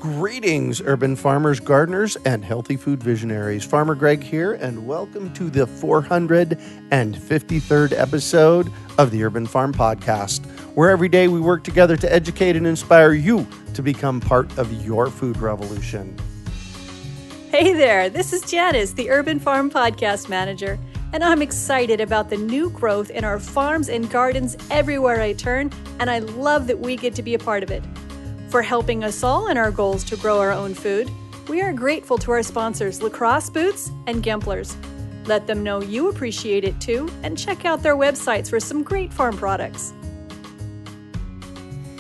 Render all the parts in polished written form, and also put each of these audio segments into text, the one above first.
Greetings, urban farmers, gardeners, and healthy food visionaries. Farmer Greg here, and welcome to the 453rd episode of the Urban Farm Podcast, where every day we work together to educate and inspire you to become part of your food revolution. Hey there, this is Janice, the Urban Farm Podcast Manager, and I'm excited about the new growth in our farms and gardens everywhere I turn, and I love that we get to be a part of it. For helping us all in our goals to grow our own food, we are grateful to our sponsors, LEHR Boots and Gemplers. Let them know you appreciate it too, and check out their websites for some great farm products.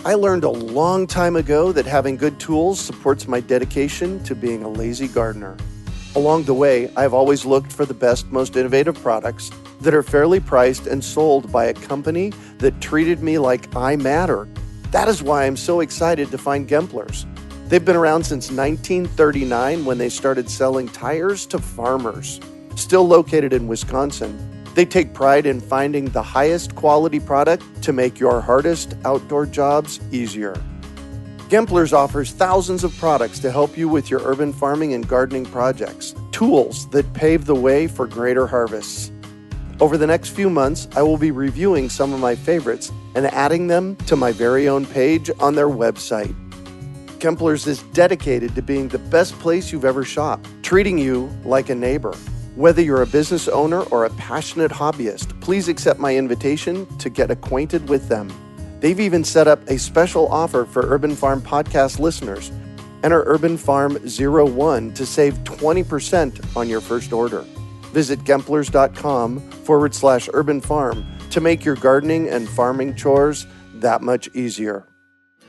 I learned a long time ago that having good tools supports my dedication to being a lazy gardener. Along the way, I've always looked for the best, most innovative products that are fairly priced and sold by a company that treated me like I matter. That is why I'm so excited to find Gemplers. They've been around since 1939 when they started selling tires to farmers. Still located in Wisconsin, they take pride in finding the highest quality product to make your hardest outdoor jobs easier. Gemplers offers thousands of products to help you with your urban farming and gardening projects, tools that pave the way for greater harvests. Over the next few months, I will be reviewing some of my favorites and adding them to my very own page on their website. Gemplers is dedicated to being the best place you've ever shopped, treating you like a neighbor. Whether you're a business owner or a passionate hobbyist, please accept my invitation to get acquainted with them. They've even set up a special offer for Urban Farm Podcast listeners. Enter Urban Farm 01 to save 20% on your first order. Visit Gemplers.com/urban farm to make your gardening and farming chores that much easier.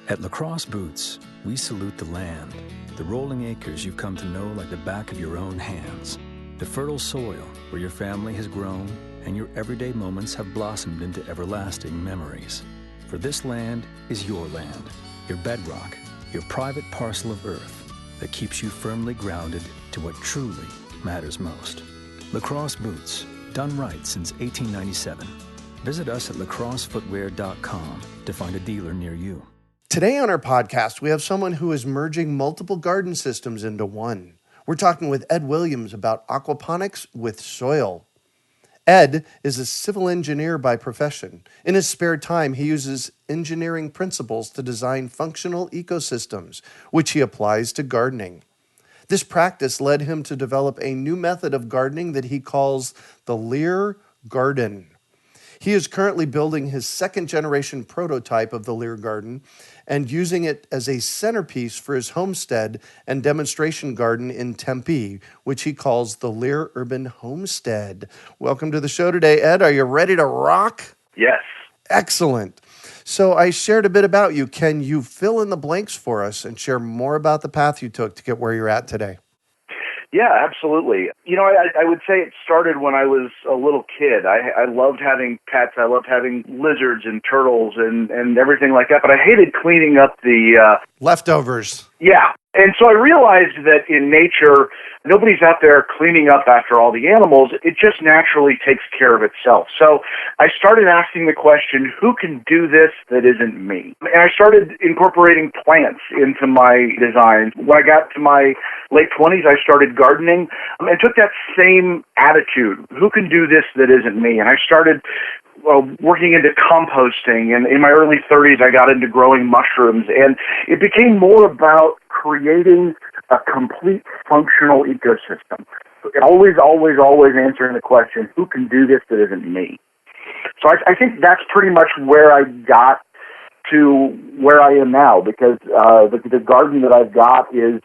At LEHR Boots, we salute the land, the rolling acres you've come to know like the back of your own hands, the fertile soil where your family has grown and your everyday moments have blossomed into everlasting memories. For this land is your land, your bedrock, your private parcel of earth that keeps you firmly grounded to what truly matters most. LEHR Boots, done right since 1897. Visit us at lacrossefootwear.com to find a dealer near you. Today on our podcast, we have someone who is merging multiple garden systems into one. We're talking with Ed Williams about aquaponics with soil. Ed is a civil engineer by profession. In his spare time, he uses engineering principles to design functional ecosystems, which he applies to gardening. This practice led him to develop a new method of gardening that he calls the LEHR Garden. He is currently building his second-generation prototype of the LEHR Garden and using it as a centerpiece for his homestead and demonstration garden in Tempe, which he calls the LEHR Urban Homestead. Welcome to the show today, Ed. Are you ready to rock? Yes. Excellent. So I shared a bit about you. Can you fill in the blanks for us and share more about the path you took to get where you're at today? Yeah, absolutely. You know, I would say it started when I was a little kid. I loved having pets. I loved having lizards and turtles and everything like that, but I hated cleaning up the leftovers. Yeah. And so I realized that in nature, nobody's out there cleaning up after all the animals. It just naturally takes care of itself. So I started asking the question, who can do this that isn't me? And I started incorporating plants into my designs. When I got to my late 20s, I started gardening and took that same attitude. Who can do this that isn't me? And I started working into composting, and in my early 30s, I got into growing mushrooms, and it became more about creating a complete functional ecosystem. Always answering the question, who can do this that isn't me? So I think that's pretty much where I got to where I am now, because the garden that I've got is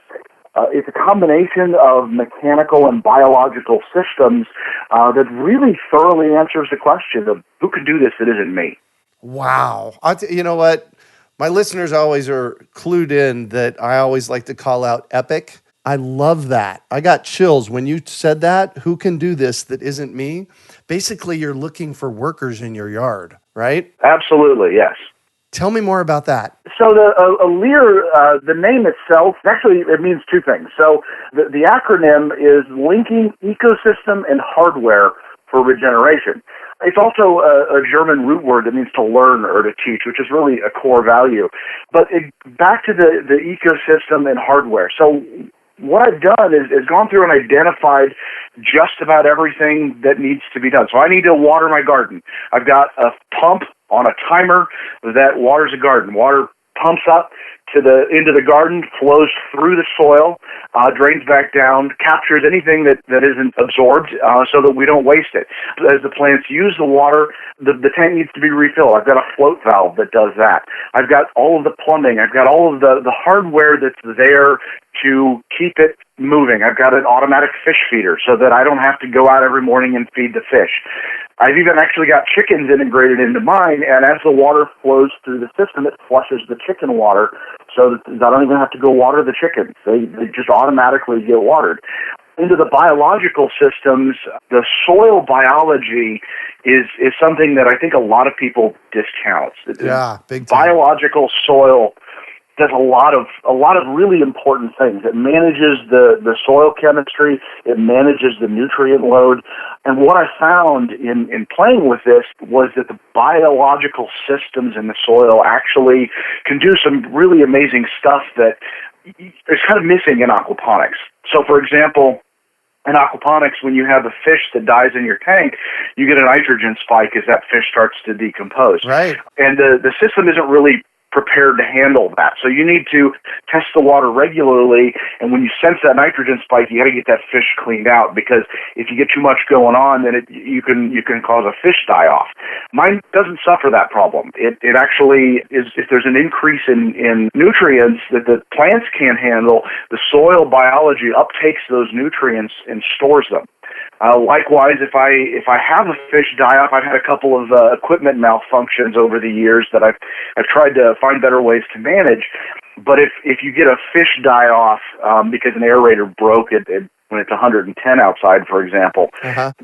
it's a combination of mechanical and biological systems that really thoroughly answers the question of who can do this that isn't me. Wow. You know what? My listeners always are clued in that I always like to call out epic. I love that. I got chills when you said that. Who can do this that isn't me? Basically, you're looking for workers in your yard, right? Absolutely, yes. Tell me more about that. So the LEHR, the name itself, actually it means two things. So the acronym is Linking Ecosystem and Hardware for Regeneration. It's also a German root word that means to learn or to teach, which is really a core value. But back to the ecosystem and hardware. So what I've done is gone through and identified just about everything that needs to be done. So I need to water my garden. I've got a pump on a timer that waters a garden. Water pumps up into the garden, flows through the soil, drains back down, captures anything that isn't absorbed so that we don't waste it. As the plants use the water, the tank needs to be refilled. I've got a float valve that does that. I've got all of the plumbing. I've got all of the hardware that's there to keep it moving. I've got an automatic fish feeder so that I don't have to go out every morning and feed the fish. I've even actually got chickens integrated into mine, and as the water flows through the system, it flushes the chicken water so that I don't even have to go water the chickens. They just automatically get watered. Into the biological systems, the soil biology is something that I think a lot of people discount. Yeah, big time. Biological soil does a lot of really important things. It manages the soil chemistry. It manages the nutrient load. And what I found in playing with this was that the biological systems in the soil actually can do some really amazing stuff that is kind of missing in aquaponics. So, for example, in aquaponics, when you have a fish that dies in your tank, you get a nitrogen spike as that fish starts to decompose. Right. And the system isn't really prepared to handle that. So you need to test the water regularly, and when you sense that nitrogen spike, you got to get that fish cleaned out, because if you get too much going on, then you can cause a fish die-off. Mine doesn't suffer that problem. It actually is, if there's an increase in nutrients that the plants can't handle, the soil biology uptakes those nutrients and stores them. Likewise, if I have a fish die off, I've had a couple of equipment malfunctions over the years that I've tried to find better ways to manage. But if you get a fish die off because an aerator broke it when it's 110 outside, for example,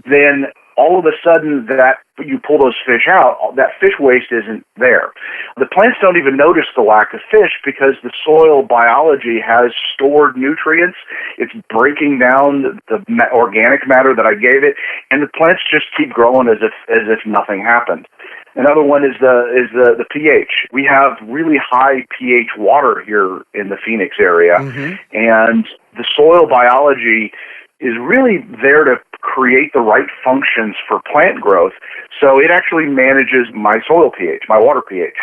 then all of a sudden that you pull those fish out, that fish waste isn't there. The plants don't even notice the lack of fish because the soil biology has stored nutrients. It's breaking down the organic matter that I gave it, and the plants just keep growing as if nothing happened. Another one is the pH. We have really high pH water here in the Phoenix area, and the soil biology is really there to create the right functions for plant growth. So it actually manages my soil pH, my water pH.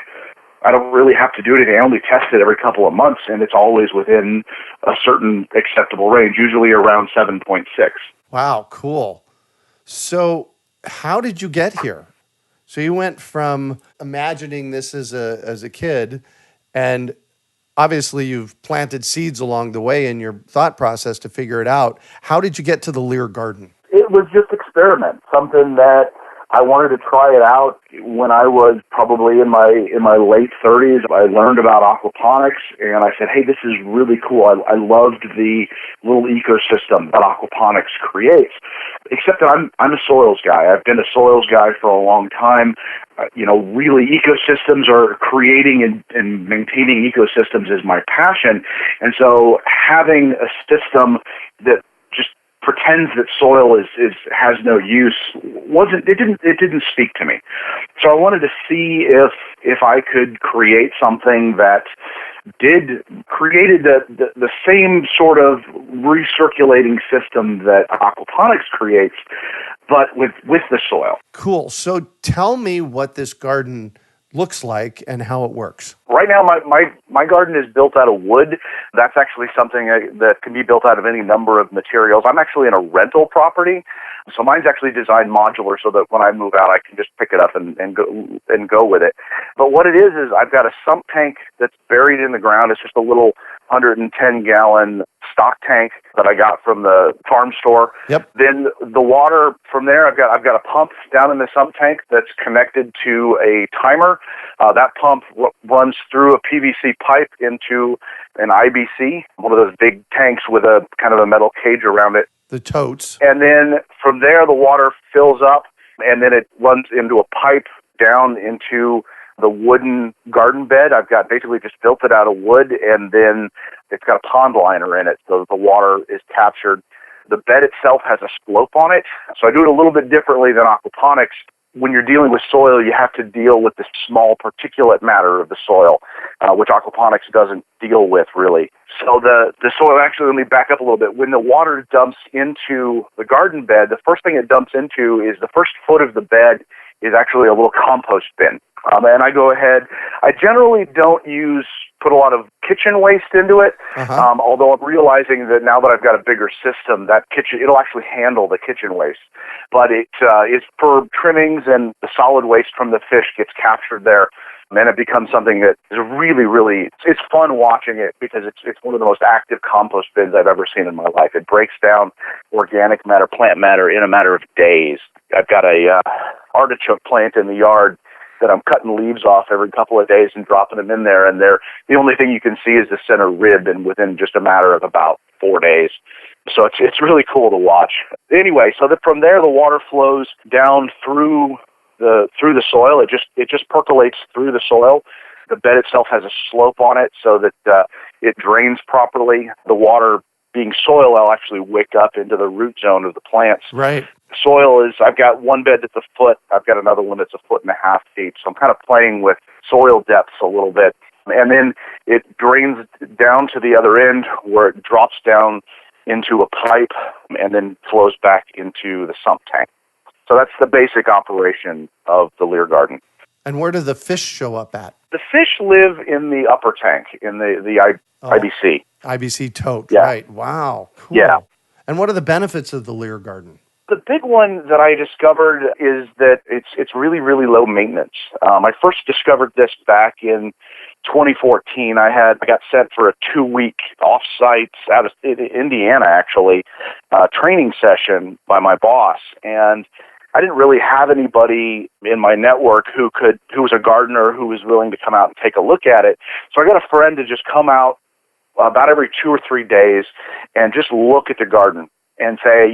I don't really have to do anything. I only test it every couple of months, and it's always within a certain acceptable range, usually around 7.6. Wow, cool. So how did you get here? So you went from imagining this as a kid, and obviously you've planted seeds along the way in your thought process to figure it out. How did you get to the Leer Garden? It was just experiment, something that I wanted to try it out when I was probably in my late 30s. I learned about aquaponics, and I said, hey, this is really cool. I loved the little ecosystem that aquaponics creates, except that I'm a soils guy. I've been a soils guy for a long time. Really ecosystems are creating and maintaining ecosystems is my passion. And so having a system that just pretends that soil has no use it didn't speak to me. So I wanted to see if I could create something that created the same sort of recirculating system that aquaponics creates, but with the soil. Cool. So tell me what this garden looks like and how it works. Right now, my garden is built out of wood. That's actually something that can be built out of any number of materials. I'm actually in a rental property, so mine's actually designed modular so that when I move out, I can just pick it up and go with it. But what it is I've got a sump tank that's buried in the ground. It's just a little 110-gallon stock tank that I got from the farm store. Yep. Then the water from there, I've got a pump down in the sump tank that's connected to a timer. That pump runs through a PVC pipe into an IBC, one of those big tanks with a kind of a metal cage around it. The totes. And then from there, the water fills up, and then it runs into a pipe down into the wooden garden bed. I've got basically just built it out of wood, and then it's got a pond liner in it, so the water is captured. The bed itself has a slope on it, so I do it a little bit differently than aquaponics. when you're dealing with soil, you have to deal with the small particulate matter of the soil, which aquaponics doesn't deal with really. So the soil, actually, let me back up a little bit. When the water dumps into the garden bed, the first thing it dumps into is the first foot of the bed is actually a little compost bin. And I go ahead. I generally don't put a lot of kitchen waste into it, although I'm realizing that now that I've got a bigger system, it'll actually handle the kitchen waste. But it is for trimmings, and the solid waste from the fish gets captured there. And it becomes something that is really, really, it's fun watching it because it's one of the most active compost bins I've ever seen in my life. It breaks down organic matter, plant matter in a matter of days. I've got a artichoke plant in the yard that I'm cutting leaves off every couple of days and dropping them in there, and the only thing you can see is the center rib, and within just a matter of about 4 days. So it's really cool to watch. Anyway, so from there the water flows down through the soil. It just percolates through the soil. The bed itself has a slope on it so that it drains properly. The water, being soil, will actually wick up into the root zone of the plants. Right. Soil is, I've got one bed that's a foot, I've got another one that's 1.5 feet deep, so I'm kind of playing with soil depths a little bit. And then it drains down to the other end where it drops down into a pipe and then flows back into the sump tank. So that's the basic operation of the Leer Garden. And where do the fish show up at? The fish live in the upper tank, in the IBC. IBC tote, yeah. Right. Wow. Cool. Yeah. And what are the benefits of the Leer Garden? The big one that I discovered is that it's really, really low maintenance. I first discovered this back in 2014. I got sent for a 2-week off-site out of Indiana, actually, training session by my boss, and I didn't really have anybody in my network who was a gardener who was willing to come out and take a look at it. So I got a friend to just come out about every 2 or 3 days and just look at the garden and say,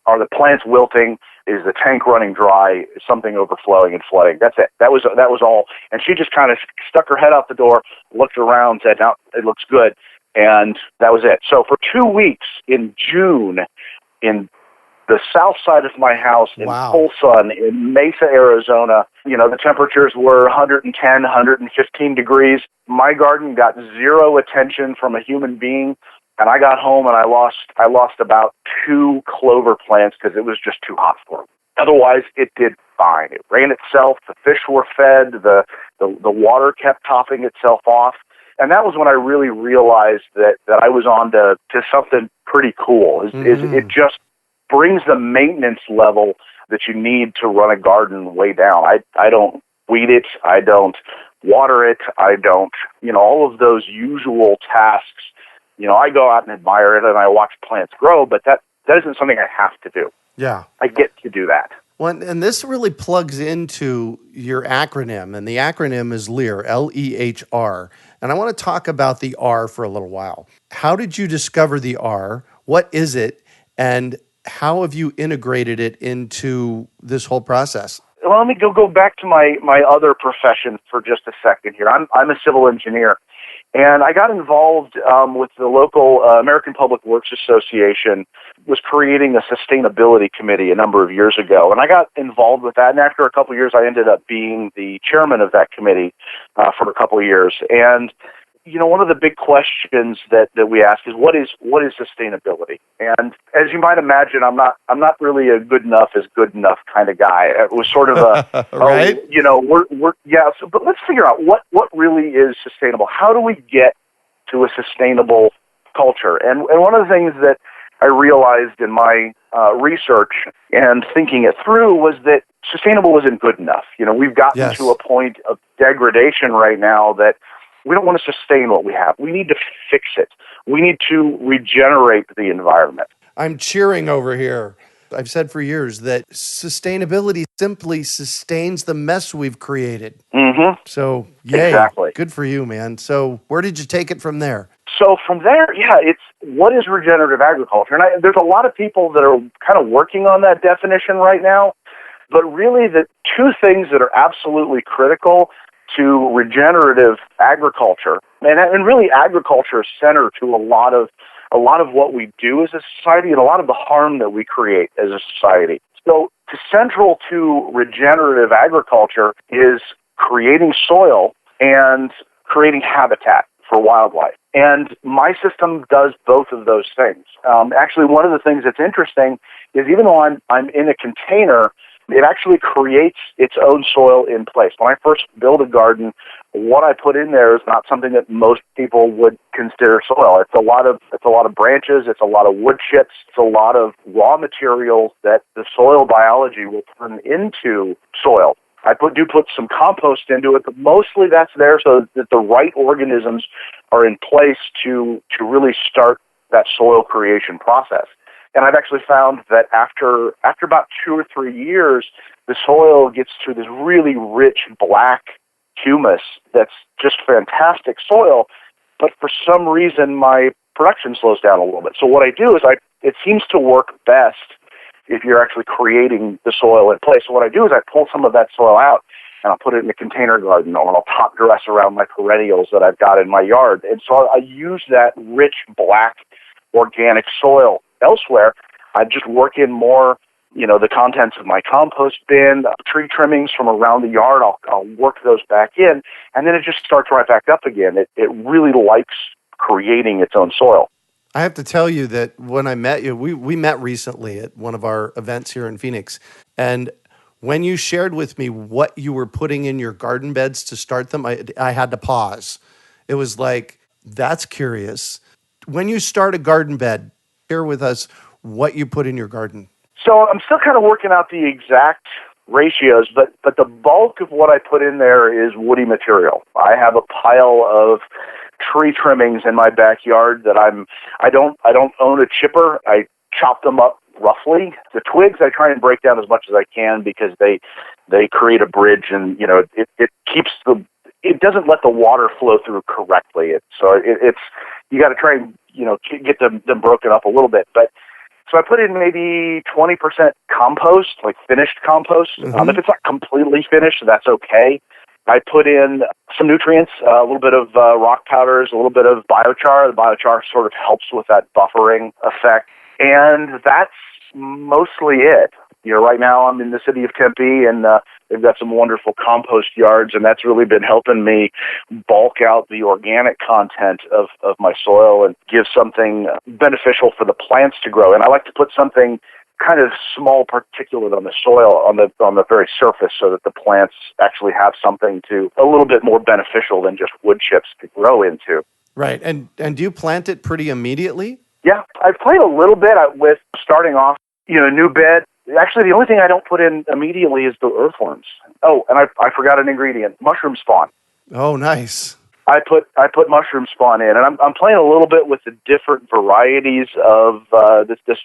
are the plants wilting? Is the tank running dry? Is something overflowing and flooding? That's it. That was all. And she just kind of stuck her head out the door, looked around, said, "No, it looks good," and that was it. So for 2 weeks in June, in the south side of my house in full sun in Mesa, Arizona, the temperatures were 110, 115 degrees. My garden got zero attention from a human being. And I got home and I lost about 2 clover plants because it was just too hot for them. Otherwise, it did fine. It ran itself. The fish were fed. The water kept topping itself off. And that was when I really realized that I was on to something pretty cool. It just brings the maintenance level that you need to run a garden way down. I don't weed it. I don't water it. I don't, all of those usual tasks. I go out and admire it and I watch plants grow, but that isn't something I have to do. Yeah. I get to do that. Well, and this really plugs into your acronym, and the acronym is Leer, LEHR. And I want to talk about the R for a little while. How did you discover the R? What is it? And how have you integrated it into this whole process? Well, let me go back to my other profession for just a second here. I'm a civil engineer. And I got involved with the local American Public Works Association, was creating a sustainability committee a number of years ago. And I got involved with that. And after a couple of years, I ended up being the chairman of that committee for a couple of years. And, one of the big questions that we ask is what is sustainability? And as you might imagine, I'm not really a good enough is good enough kind of guy. It was sort of a, right? But let's figure out what really is sustainable. How do we get to a sustainable culture? And one of the things that I realized in my research and thinking it through was that sustainable isn't good enough. We've gotten to a point of degradation right now that we don't want to sustain what we have. We need to fix it. We need to regenerate the environment. I'm cheering over here. I've said for years that sustainability simply sustains the mess we've created. Mm-hmm. So, yay. Exactly. Good for you, man. So where did you take it from there? So from there, it's what is regenerative agriculture? And there's a lot of people that are kind of working on that definition right now. But really the 2 things that are absolutely critical to regenerative agriculture, and really agriculture is center to a lot of what we do as a society and a lot of the harm that we create as a society. So Central to regenerative agriculture is creating soil and creating habitat for wildlife. And my system does both of those things. Actually, one of the things that's interesting is even though I'm in a container, it actually creates its own soil in place. When I first build a garden, what I put in there is not something that most people would consider soil. It's a lot of branches, it's a lot of wood chips, it's a lot of raw materials that the soil biology will turn into soil. I do put some compost into it, but mostly that's there so that the right organisms are in place to really start that soil creation process. And I've actually found that after about 2 or 3 years, the soil gets to this really rich black humus that's just fantastic soil, but for some reason my production slows down a little bit. So what I do is it seems to work best if you're actually creating the soil in place. So what I do is I pull some of that soil out and I'll put it in a container garden, or I'll top dress around my perennials that I've got in my yard. And so I use that rich black organic soil elsewhere. I just work in more, the contents of my compost bin, tree trimmings from around the yard. I'll work those back in, and then it just starts right back up again. It really likes creating its own soil. I have to tell you that when I met you, we met recently at one of our events here in Phoenix, and when you shared with me what you were putting in your garden beds to start them, I had to pause. It was like, that's curious. When you start a garden bed, share with us what you put in your garden. So I'm still kind of working out the exact ratios, but the bulk of what I put in there is woody material. I have a pile of tree trimmings in my backyard that I don't own a chipper. I chop them up roughly. The twigs I try and break down as much as I can because they create a bridge, and it keeps it doesn't let the water flow through correctly. It's you got to try and get them broken up a little bit. But so I put in maybe 20% compost, like finished compost. Mm-hmm. If it's not completely finished, that's okay. I put in some nutrients, a little bit of rock powders, a little bit of biochar. The biochar sort of helps with that buffering effect. And that's mostly it. Right now I'm in the city of Tempe, and they've got some wonderful compost yards, and that's really been helping me bulk out the organic content of my soil and give something beneficial for the plants to grow. And I like to put something kind of small particulate on the soil, on the very surface, so that the plants actually have something a little bit more beneficial than just wood chips to grow into. Right. And do you plant it pretty immediately? Yeah, I've played a little bit with starting off, a new bed. Actually, the only thing I don't put in immediately is the earthworms. Oh, and I forgot an ingredient: mushroom spawn. Oh, nice. I put mushroom spawn in, and I'm playing a little bit with the different varieties of this.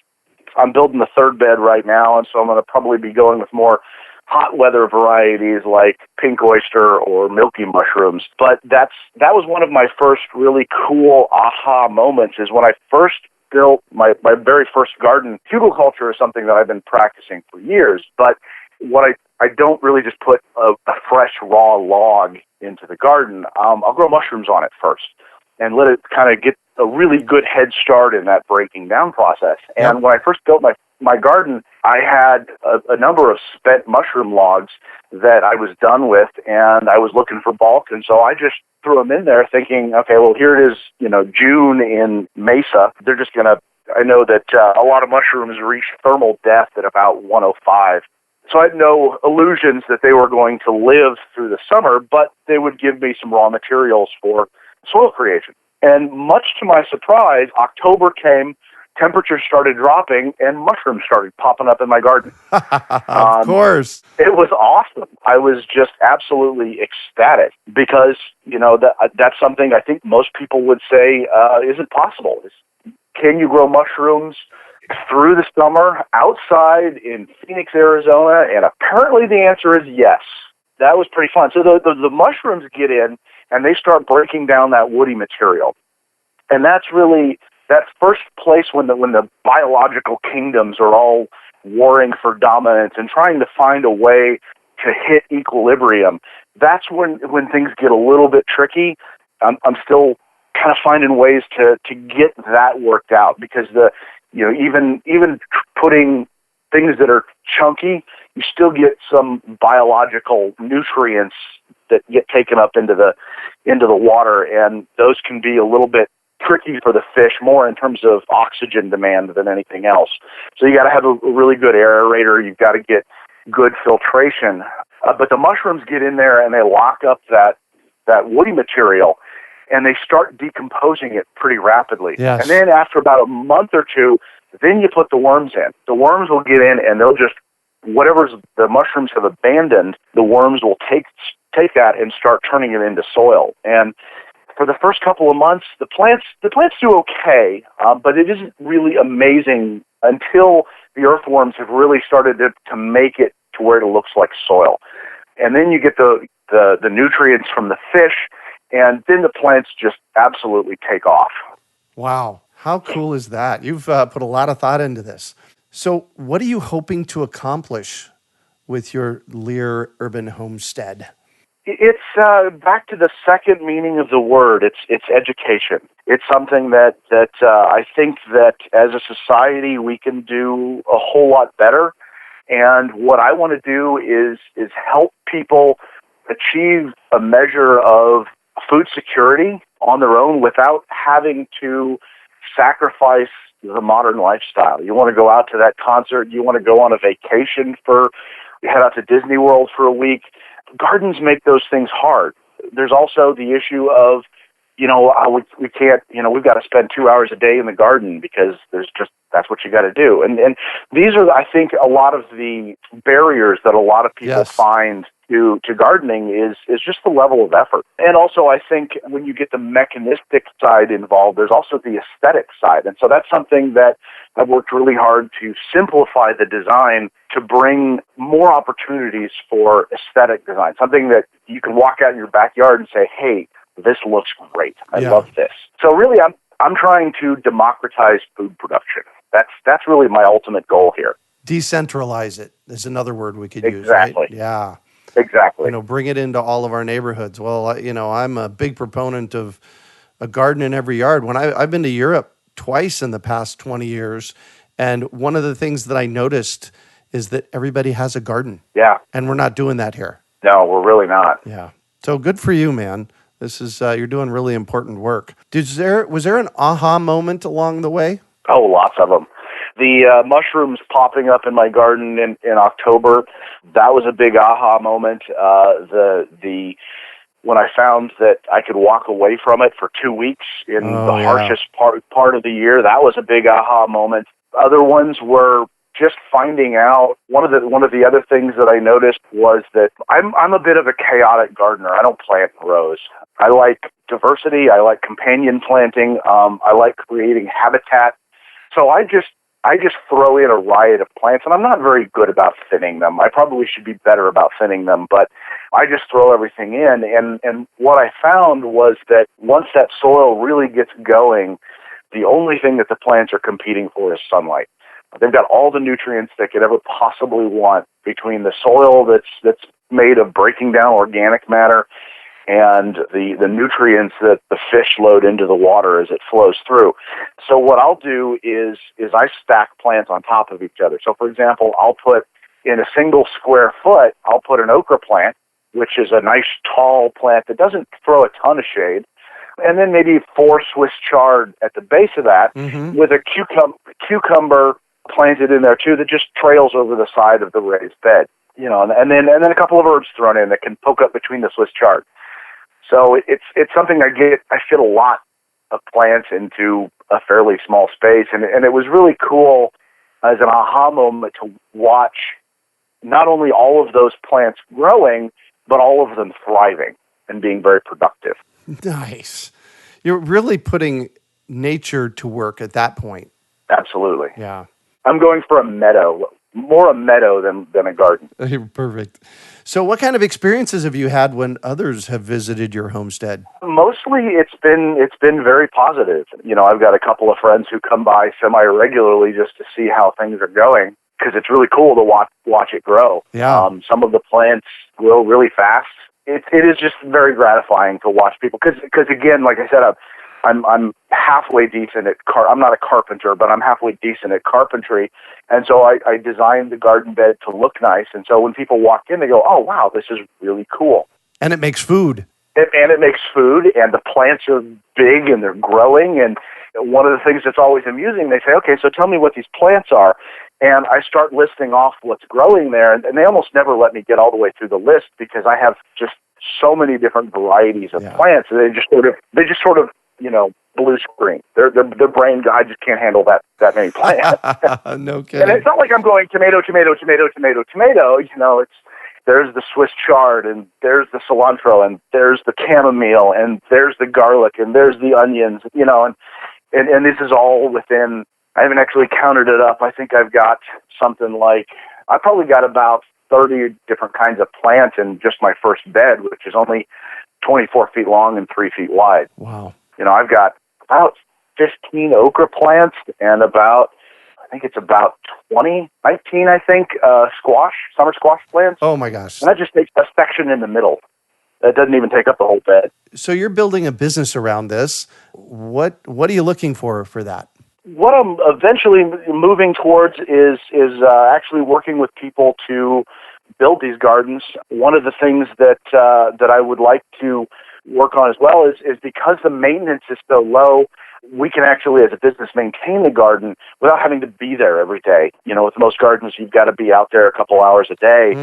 I'm building the third bed right now, and so I'm going to probably be going with more hot weather varieties like pink oyster or milky mushrooms. But that was one of my first really cool aha moments, is when I first built my very first garden. Hugelculture is something that I've been practicing for years, but what I don't really just put a fresh raw log into the garden. I'll grow mushrooms on it first and let it kind of get a really good head start in that breaking down process. And when I first built my garden, I had a number of spent mushroom logs that I was done with, and I was looking for bulk, and so I just threw them in there thinking, okay, well, here it is, June in Mesa. They're just going to, I know that a lot of mushrooms reach thermal death at about 105. So I had no illusions that they were going to live through the summer, but they would give me some raw materials for soil creation. And much to my surprise, October came, temperatures started dropping, and mushrooms started popping up in my garden. Of course. It was awesome. I was just absolutely ecstatic because, that's something I think most people would say isn't possible. Can you grow mushrooms through the summer outside in Phoenix, Arizona? And apparently the answer is yes. That was pretty fun. So the mushrooms get in, and they start breaking down that woody material. And that's really that first place when the biological kingdoms are all warring for dominance and trying to find a way to hit equilibrium. That's when things get a little bit tricky. I'm still kind of finding ways to get that worked out, because even putting things that are chunky, you still get some biological nutrients that get taken up into the water, and those can be a little bit tricky for the fish, more in terms of oxygen demand than anything else. So you got to have a really good aerator. You've got to get good filtration. But the mushrooms get in there and they lock up that woody material, and they start decomposing it pretty rapidly. Yes. And then after about a month or two, then you put the worms in. The worms will get in, and they'll just, whatever the mushrooms have abandoned, the worms will take that and start turning it into soil. And for the first couple of months, the plants do okay, but it isn't really amazing until the earthworms have really started to make it to where it looks like soil. And then you get the nutrients from the fish, and then the plants just absolutely take off. Wow. How cool is that? You've put a lot of thought into this. So what are you hoping to accomplish with your Leer Urban Homestead? It's back to the second meaning of the word. It's education. It's something that I think that as a society we can do a whole lot better. And what I want to do is help people achieve a measure of food security on their own without having to sacrifice the modern lifestyle. You want to go out to that concert, you want to go on a vacation head out to Disney World for a week. Gardens make those things hard. There's also the issue of, we can't, we've got to spend 2 hours a day in the garden because that's what you got to do. And these are, I think, a lot of the barriers that a lot of people find to gardening is just the level of effort. And also, I think when you get the mechanistic side involved, there's also the aesthetic side. And so that's something that I've worked really hard to simplify the design to bring more opportunities for aesthetic design, something that you can walk out in your backyard and say, hey, this looks great. I love this. So really, I'm trying to democratize food production. That's really my ultimate goal here. Decentralize it is another word we could use. Exactly. Right? Yeah. Exactly. Bring it into all of our neighborhoods. Well, I'm a big proponent of a garden in every yard. When I've been to Europe twice in the past 20 years, and one of the things that I noticed is that everybody has a garden. Yeah. And we're not doing that here. No, we're really not. Yeah. So good for you, man. This is you're doing really important work. Was there an aha moment along the way? Oh, lots of them. The mushrooms popping up in my garden in October, that was a big aha moment. When I found that I could walk away from it for 2 weeks in the harshest part of the year, that was a big aha moment. Other ones were just finding out. One of the other things that I noticed was that I'm a bit of a chaotic gardener. I don't plant in rows. I like diversity. I like companion planting. I like creating habitat. So I just throw in a riot of plants, and I'm not very good about thinning them. I probably should be better about thinning them, but I just throw everything in. And what I found was that once that soil really gets going, the only thing that the plants are competing for is sunlight. They've got all the nutrients they could ever possibly want between the soil that's made of breaking down organic matter and the nutrients that the fish load into the water as it flows through. So what I'll do is I stack plants on top of each other. So for example, I'll put in a single square foot, I'll put an okra plant, which is a nice tall plant that doesn't throw a ton of shade, and then maybe 4 Swiss chard at the base of that with a cucumber planted in there too that just trails over the side of the raised bed. And then a couple of herbs thrown in that can poke up between the Swiss chard. So it's something I fit a lot of plants into a fairly small space, and it was really cool as an aha moment to watch not only all of those plants growing, but all of them thriving and being very productive. Nice. You're really putting nature to work at that point. Absolutely. Yeah. I'm going for a meadow, more a meadow than a garden. Perfect. So what kind of experiences have you had when others have visited your homestead? Mostly it's been very positive. I've got a couple of friends who come by semi-regularly just to see how things are going, because it's really cool to watch it grow. Yeah. Some of the plants grow really fast. It is just very gratifying to watch people, because again, like I said, I'm halfway decent at I'm not a carpenter, but I'm halfway decent at carpentry. And so I designed the garden bed to look nice. And so when people walk in, they go, oh, wow, this is really cool. And it makes food. And it makes food, and the plants are big, and they're growing. And one of the things that's always amusing, they say, okay, so tell me what these plants are. And I start listing off what's growing there, and they almost never let me get all the way through the list because I have just so many different varieties of plants. And they just sort of, blue screen. Their brain, I just can't handle that many plants. No kidding. And it's not like I'm going tomato, tomato, tomato, tomato, tomato. It's there's the Swiss chard, and there's the cilantro, and there's the chamomile, and there's the garlic, and there's the onions, and this is all within, I haven't actually counted it up. I think I've got something like, I probably got about 30 different kinds of plants in just my first bed, which is only 24 feet long and 3 feet wide. Wow. I've got about 15 okra plants and about 19, summer squash plants. Oh my gosh. And that just takes a section in the middle. That doesn't even take up the whole bed. So you're building a business around this. What are you looking for that? What I'm eventually moving towards is actually working with people to build these gardens. One of the things that I would like to work on as well is because the maintenance is so low, we can actually, as a business, maintain the garden without having to be there every day. With most gardens, you've got to be out there a couple hours a day,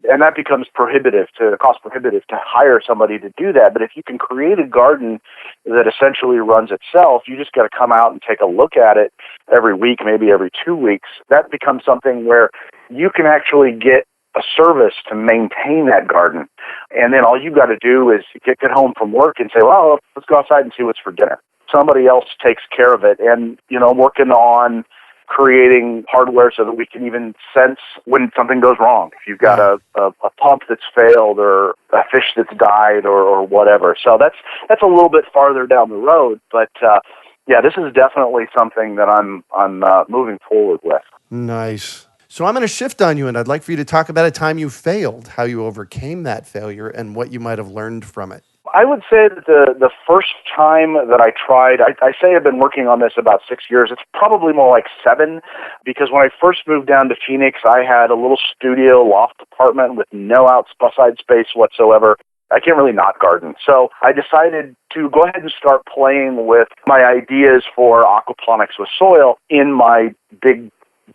and that becomes cost prohibitive to hire somebody to do that. But if you can create a garden that essentially runs itself, you just got to come out and take a look at it every week, maybe every 2 weeks. That becomes something where you can actually get a service to maintain that garden. And then all you got to do is get home from work and say, well, let's go outside and see what's for dinner. Somebody else takes care of it. And, working on creating hardware so that we can even sense when something goes wrong. If you've got a pump that's failed or a fish that's died or whatever. So that's a little bit farther down the road. But, this is definitely something that I'm moving forward with. Nice. So I'm going to shift on you, and I'd like for you to talk about a time you failed, how you overcame that failure, and what you might have learned from it. I would say that the first time that I tried, I say I've been working on this about 6 years. It's probably more like 7, because when I first moved down to Phoenix, I had a little studio loft apartment with no outside space whatsoever. I can't really not garden. So I decided to go ahead and start playing with my ideas for aquaponics with soil in my big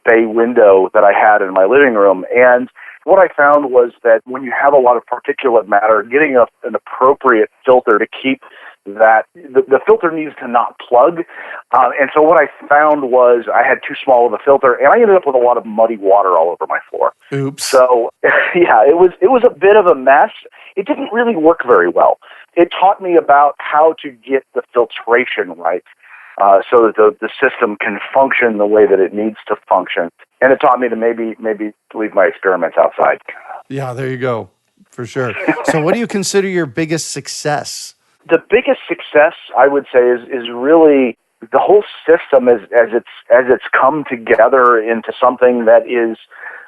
bay window that I had in my living room. And what I found was that when you have a lot of particulate matter, getting an appropriate filter to keep that, the filter needs to not plug. And so what I found was I had too small of a filter, and I ended up with a lot of muddy water all over my floor. Oops. So, it was a bit of a mess. It didn't really work very well. It taught me about how to get the filtration right. So that the system can function the way that it needs to function. And it taught me to maybe leave my experiments outside. Yeah, there you go, for sure. So what do you consider your biggest success? The biggest success, I would say, is really the whole system as it's come together into something that is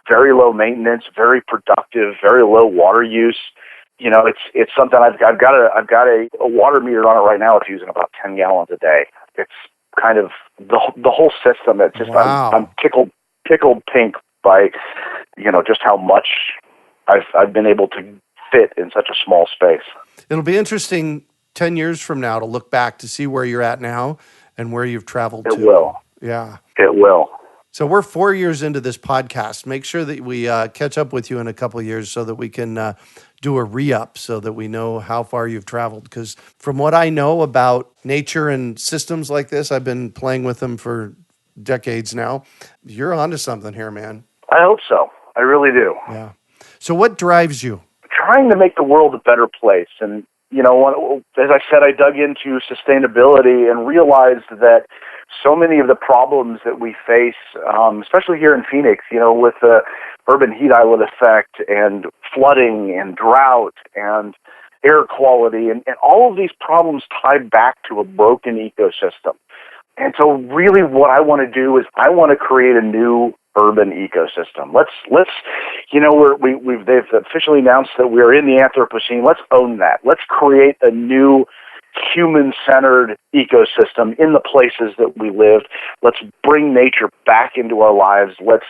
very low maintenance, very productive, very low water use. It's something I've got a water meter on it right now. It's using about 10 gallons a day. It's kind of the whole system. It's just wow. I'm tickled pink by just how much I've been able to fit in such a small space. It'll be interesting 10 years from now to look back to see where you're at now and where you've traveled to. It will. Yeah. It will. So we're 4 years into this podcast. Make sure that we catch up with you in a couple of years so that we can do a re-up so that we know how far you've traveled. Because from what I know about nature and systems like this, I've been playing with them for decades now. You're onto something here, man. I hope so. I really do. Yeah. So what drives you? Trying to make the world a better place. And, as I said, I dug into sustainability and realized that so many of the problems that we face, especially here in Phoenix, with the urban heat island effect and flooding and drought and air quality and all of these problems tie back to a broken ecosystem. And so really what I want to do is I want to create a new urban ecosystem. They've officially announced that we're in the Anthropocene. Let's own that. Let's create a new human-centered ecosystem in the places that we live. Let's bring nature back into our lives. Let's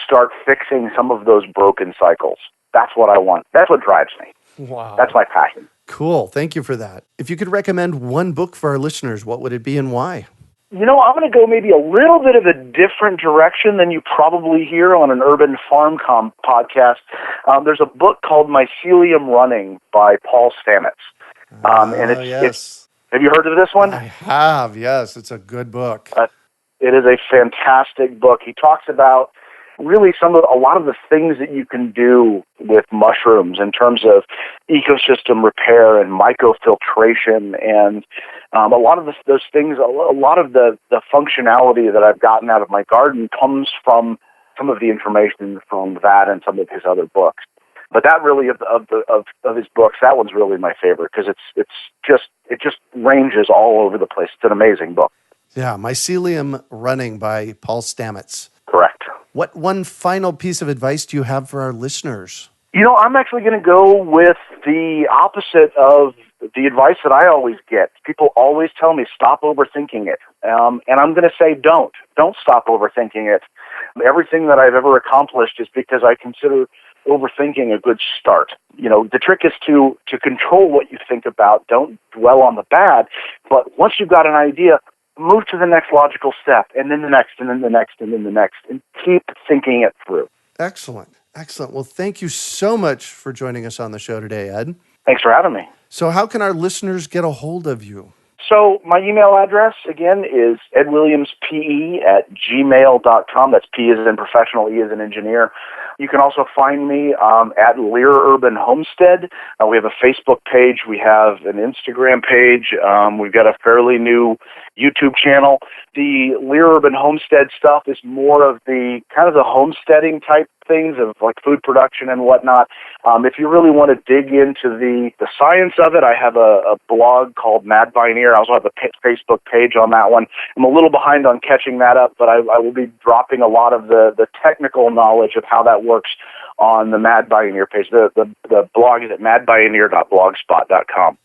start fixing some of those broken cycles. That's what I want. That's what drives me. Wow. That's my passion. Cool. Thank you for that. If you could recommend one book for our listeners, what would it be and why? I'm going to go maybe a little bit of a different direction than you probably hear on an urban farm podcast. There's a book called Mycelium Running by Paul Stamets. Yes. Have you heard of this one? I have, yes. It's a good book. It is a fantastic book. He talks about really a lot of the things that you can do with mushrooms in terms of ecosystem repair and mycofiltration, and a lot of those things, a lot of the functionality that I've gotten out of my garden comes from some of the information from that and some of his other books. But that really of his books, that one's really my favorite because it just ranges all over the place. It's an amazing book. Yeah, Mycelium Running by Paul Stamets. Correct. What one final piece of advice do you have for our listeners? I'm actually going to go with the opposite of the advice that I always get. People always tell me, stop overthinking it. And I'm going to say, don't stop overthinking it. Everything that I've ever accomplished is because I consider overthinking a good start. The trick is to control what you think about. Don't dwell on the bad. But once you've got an idea, move to the next logical step, and then the next, and then the next, and then the next, and keep thinking it through. Excellent. Well, thank you so much for joining us on the show today, Ed. Thanks for having me. So how can our listeners get a hold of you? So my email address, again, is edwilliamspe@gmail.com. That's P as in professional, E as in engineer. You can also find me at Leer Urban Homestead. We have a Facebook page. We have an Instagram page. We've got a fairly new YouTube channel. The Leer Urban Homestead stuff is more of the kind of the homesteading type things of like food production and whatnot. If you really want to dig into the science of it, I have a blog called Mad Pioneer. I also have a Facebook page on that one. I'm a little behind on catching that up, but I will be dropping a lot of the technical knowledge of how that works on the Mad Pioneer page. The blog is at madpioneer.blogspot.com.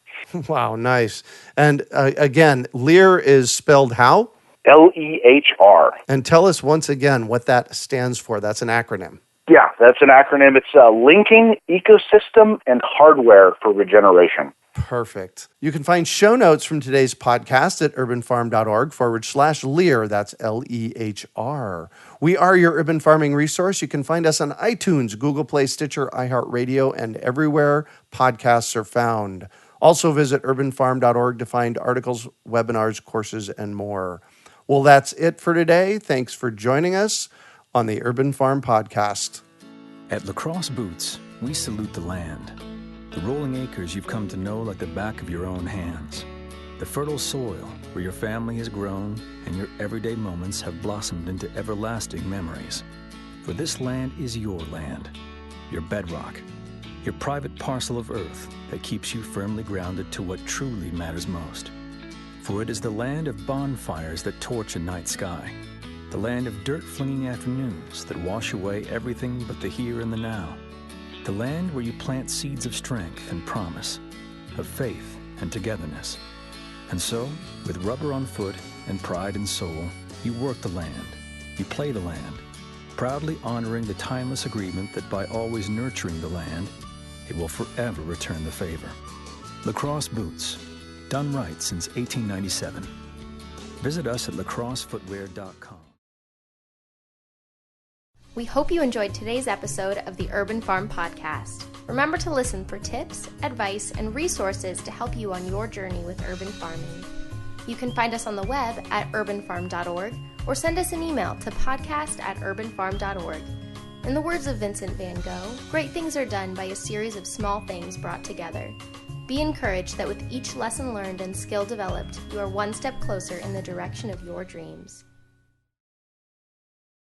Wow, nice. And again, Leer is spelled how? LEHR. And tell us once again what that stands for. That's an acronym. Yeah, that's an acronym. It's Linking Ecosystem and Hardware for Regeneration. Perfect. You can find show notes from today's podcast at urbanfarm.org/Leer. That's LEHR. We are your urban farming resource. You can find us on iTunes, Google Play, Stitcher, iHeartRadio, and everywhere podcasts are found. Also visit urbanfarm.org to find articles, webinars, courses, and more. Well, that's it for today. Thanks for joining us on the Urban Farm Podcast. At Lacrosse Boots, we salute the land. The rolling acres you've come to know like the back of your own hands. The fertile soil where your family has grown and your everyday moments have blossomed into everlasting memories. For this land is your land, your bedrock, your private parcel of earth that keeps you firmly grounded to what truly matters most. For it is the land of bonfires that torch a night sky, the land of dirt-flinging afternoons that wash away everything but the here and the now, the land where you plant seeds of strength and promise, of faith and togetherness. And so, with rubber on foot and pride in soul, you work the land, you play the land, proudly honoring the timeless agreement that by always nurturing the land, it will forever return the favor. Lacrosse Boots, done right since 1897. Visit us at lacrossefootwear.com. We hope you enjoyed today's episode of the Urban Farm Podcast. Remember to listen for tips, advice, and resources to help you on your journey with urban farming. You can find us on the web at urbanfarm.org or send us an email to podcast@urbanfarm.org. In the words of Vincent van Gogh, great things are done by a series of small things brought together. Be encouraged that with each lesson learned and skill developed, you are one step closer in the direction of your dreams.